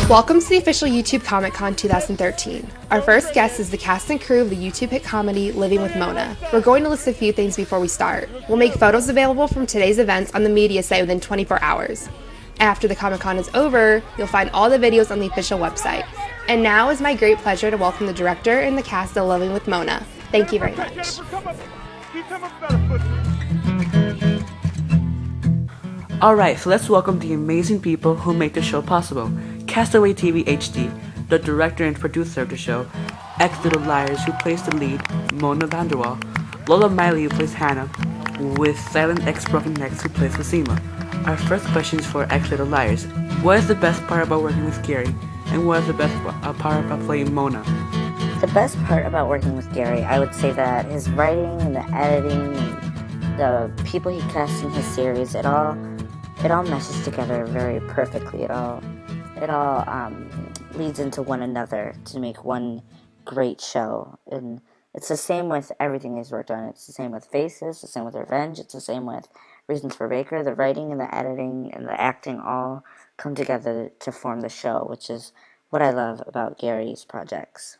Welcome to the official YouTube Comic Con 2013. Our first guest is the cast and crew of the YouTube hit comedy Living with Mona. We're going to list a few things before we start. We'll make photos available from today's events on the media site within 24 hours. After the Comic Con is over, you'll find all the videos on the official website. And now it's my great pleasure to welcome the director and the cast of Living with Mona. Thank you very much. Alright, so let's welcome the amazing people who make the show possible. Castaway TV HD, the director and producer of the show, X Little Liars, who plays the lead, Mona Vanderwall, Lola Miley, who plays Hannah, with Silent X Broken Necks, who plays Cosima. Our first question is for X Little Liars. What is the best part about working with Gary, and what is the best part about playing Mona? The best part about working with Gary, I would say that his writing and the editing and the people he casts in his series, it all meshes together very perfectly. It all leads into one another to make one great show. And it's the same with everything he's worked on. It's the same with Faces, the same with Revenge, it's the same with Reasons for Baker. The writing and the editing and the acting all come together to form the show, which is what I love about Gary's projects.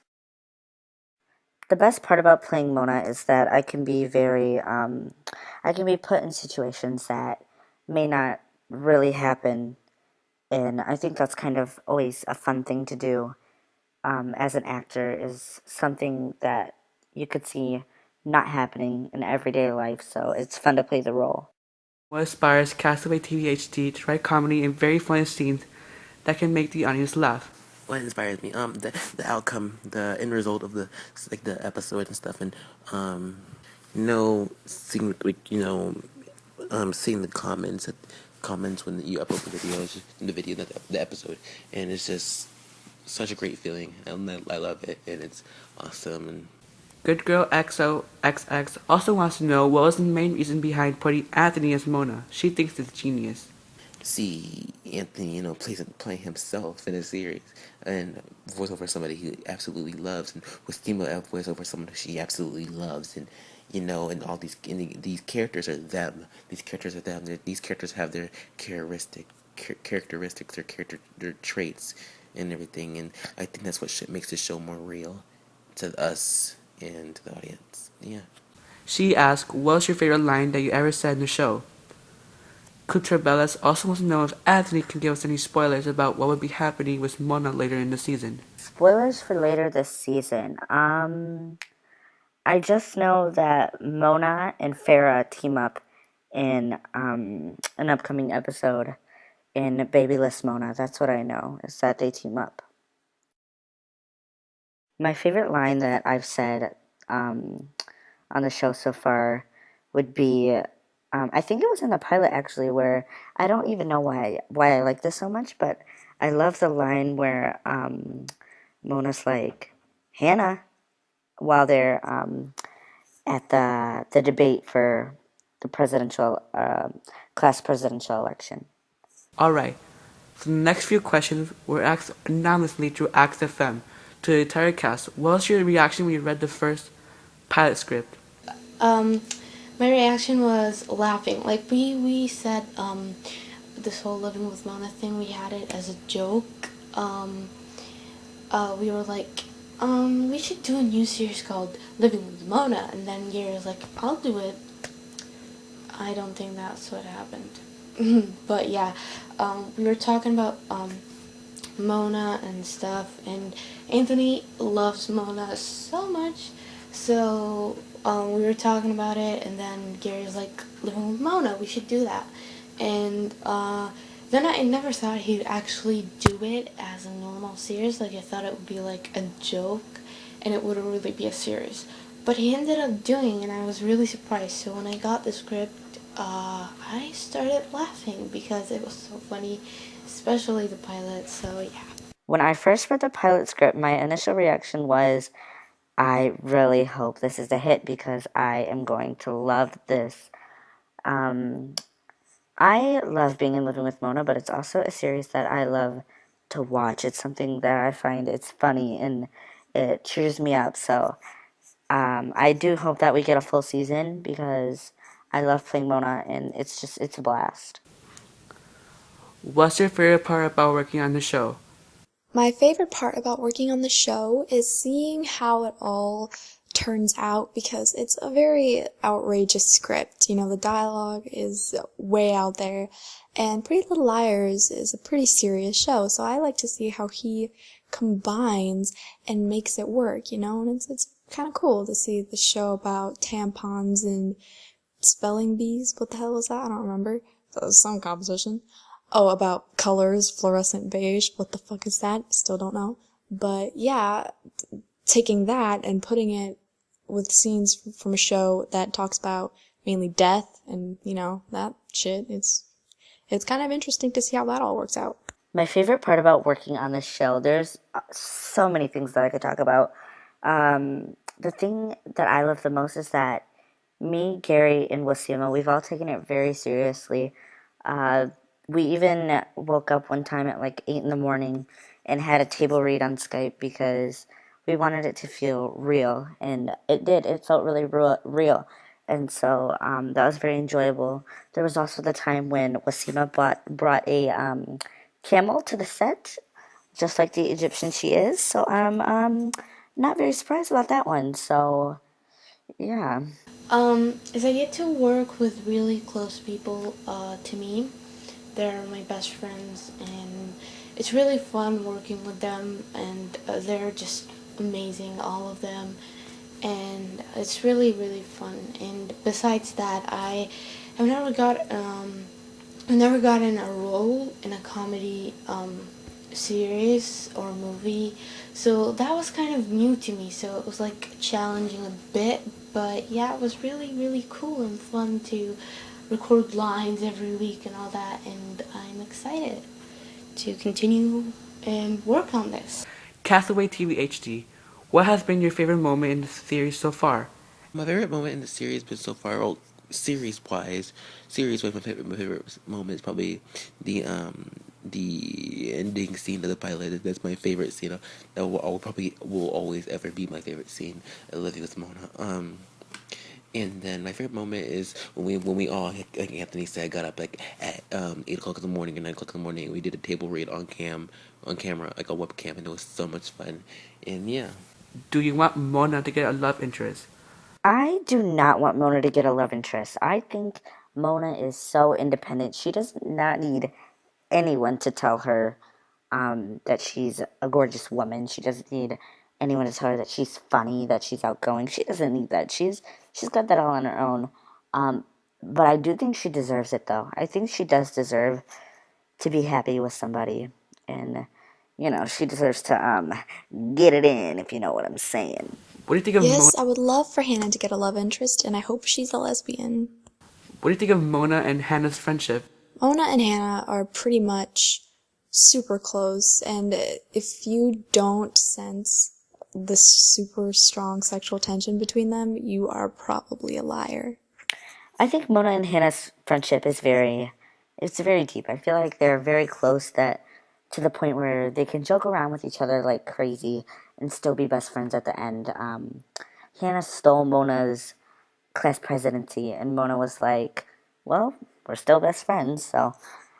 The best part about playing Mona is that I can be put in situations that may not really happen, and I think that's kind of always a fun thing to do as an actor, is something that you could see not happening in everyday life, so it's fun to play the role. What inspires Castaway TV HD to write comedy and very funny scenes that can make the audience laugh? What inspires me? The outcome, the end result of the episode and stuff, and seeing seeing the comments when you upload the video, the episode, and it's just such a great feeling, and I love it, and it's awesome. And Good Girl XOXX also wants to know what was the main reason behind putting Anthony as Mona. She thinks it's genius. see Anthony, playing himself in a series, and voice over somebody he absolutely loves, and with Schema voice over someone who she absolutely loves, and and all these characters are them. These characters are them. These characters have their characteristics, their traits, and everything. And I think that's what makes the show more real to us and to the audience. Yeah. She asked, what's your favorite line that you ever said in the show? Kutrabellas also wants to know if Anthony can give us any spoilers about what would be happening with Mona later in the season. Spoilers for later this season. I just know that Mona and Farah team up in an upcoming episode in Babyless Mona. That's what I know, is that they team up. My favorite line that I've said on the show so far would be, I think it was in the pilot actually, where I don't even know why I like this so much, but I love the line where Mona's like, Hannah, while they're at the debate for the class presidential election. Alright, so the next few questions were asked anonymously through AskFM to the entire cast. What was your reaction when you read the first pilot script? My reaction was laughing. Like we said, this whole Living with Mona thing, we had it as a joke. We were like, we should do a new series called Living with Mona, and then Gary was like, I'll do it. I don't think that's what happened. But yeah, we were talking about Mona and stuff, and Anthony loves Mona so much, so we were talking about it, and then Gary was like, Living with Mona, we should do that. And then I never thought he'd actually do it as a normal series. Like, I thought it would be like a joke, and it wouldn't really be a series. But he ended up doing it, and I was really surprised. So when I got the script, I started laughing because it was so funny, especially the pilot, so yeah. When I first read the pilot script, my initial reaction was, I really hope this is a hit because I am going to love this. I love being in Living with Mona, but it's also a series that I love to watch. It's something that I find it's funny and it cheers me up. So I do hope that we get a full season because I love playing Mona and it's a blast. What's your favorite part about working on the show? My favorite part about working on the show is seeing how it all turns out because it's a very outrageous script. You know, the dialogue is way out there, and Pretty Little Liars is a pretty serious show, so I like to see how he combines and makes it work, you know, and it's kind of cool to see the show about tampons and spelling bees. What the hell was that? I don't remember. That was some competition. Oh, about colors, fluorescent beige. What the fuck is that? Still don't know. But yeah, taking that and putting it with scenes from a show that talks about mainly death and, you know, that shit, it's kind of interesting to see how that all works out. My favorite part about working on this show, there's so many things that I could talk about. The thing that I love the most is that me, Gary, and Wasima, we've all taken it very seriously. We even woke up one time at like 8 in the morning and had a table read on Skype because we wanted it to feel real, and it did. It felt really real. And so that was very enjoyable. There was also the time when Wasima brought a camel to the set, just like the Egyptian she is. So I'm not very surprised about that one. So, yeah. Is I get to work with really close people to me. They're my best friends, and it's really fun working with them, and they're just amazing, all of them, and it's really, really fun. And besides that, I've never gotten a role in a comedy series or movie, so that was kind of new to me, so it was like challenging a bit, but yeah, it was really, really cool and fun to record lines every week and all that, and I'm excited to continue and work on this. Castaway TV HD, what has been your favorite moment in the series so far? My favorite moment in the series, but so far, well, series-wise, my favorite moment is probably the ending scene of the pilot. That's my favorite scene. That will always ever be my favorite scene. Living with Mona. And then my favorite moment is when we all, like Anthony said, got up like at 8 o'clock in the morning and 9 o'clock in the morning. We did a table read on camera, like a webcam, and it was so much fun. And yeah. Do you want Mona to get a love interest? I do not want Mona to get a love interest. I think Mona is so independent. She does not need anyone to tell her that she's a gorgeous woman. She doesn't need anyone to tell her that she's funny, that she's outgoing. She doesn't need that. She's got that all on her own. But I do think she deserves it, though. I think she does deserve to be happy with somebody, and you know, she deserves to get it in, if you know what I'm saying. What do you think of Yes, Mona? I would love for Hannah to get a love interest, and I hope she's a lesbian. What do you think of Mona and Hannah's friendship? Mona and Hannah are pretty much super close, and if you don't sense the super strong sexual tension between them, you are probably a liar. I think Mona and Hannah's friendship is it's very deep. I feel like they're very close, that to the point where they can joke around with each other like crazy and still be best friends at the end. Hannah stole Mona's class presidency, and Mona was like, well, we're still best friends. So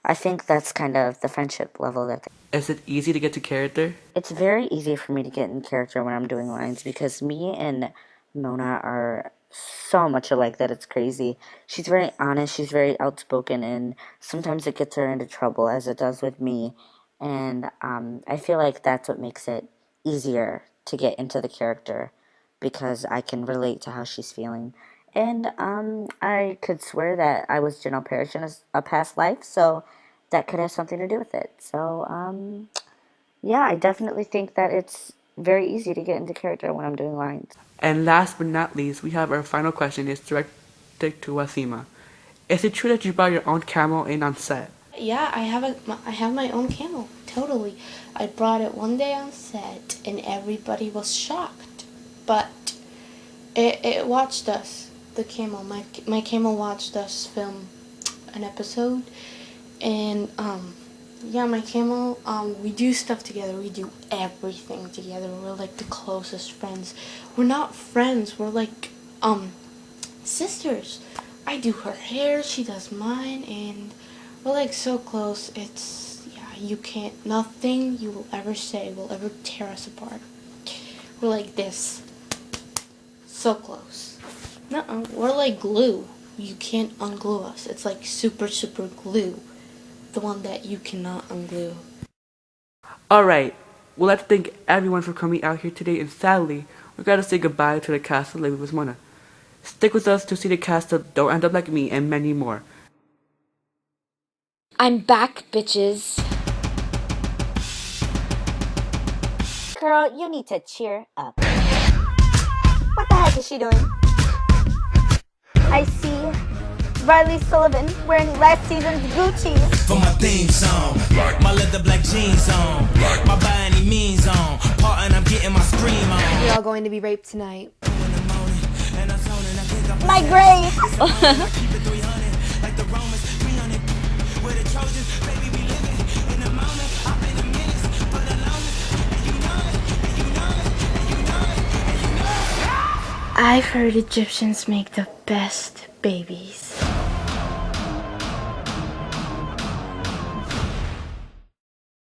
I think that's kind of the friendship level that Is it easy to get to character? it's very easy for me to get in character when I'm doing lines because me and Mona are so much alike that it's crazy. She's very honest, she's very outspoken, and sometimes it gets her into trouble, as it does with me. And I feel like that's what makes it easier to get into the character because I can relate to how she's feeling. And I could swear that I was Janelle Parrish in a past life, so that could have something to do with it. So, yeah, I definitely think that it's very easy to get into character when I'm doing lines. And last but not least, we have our final question. It's directed to Wasima. Is it true that you brought your own camel in on set? Yeah, I have my own camel. Totally. I brought it one day on set, and everybody was shocked. But it watched us. The camel, my camel watched us film an episode, and yeah, my camel. We do stuff together. We do everything together. We're like the closest friends. We're not friends. We're like sisters. I do her hair. She does mine, and we're like so close. It's, yeah, you can't, nothing you will ever say will ever tear us apart. We're like this. So close. Nuh-uh, we're like glue. You can't unglue us. It's like super, super glue. The one that you cannot unglue. Alright, we'd like to thank everyone for coming out here today, and sadly, we gotta say goodbye to the cast of Living with Mona. Stick with us to see the cast of Don't End Up Like Me and many more. I'm back, bitches. Girl, you need to cheer up. What the heck is she doing? I see Riley Sullivan wearing last season's Gucci. For my theme song, my leather black jeans on, my by any means on, part and I'm getting my scream on. You're all going to be raped tonight. My grave! I've heard Egyptians make the best babies.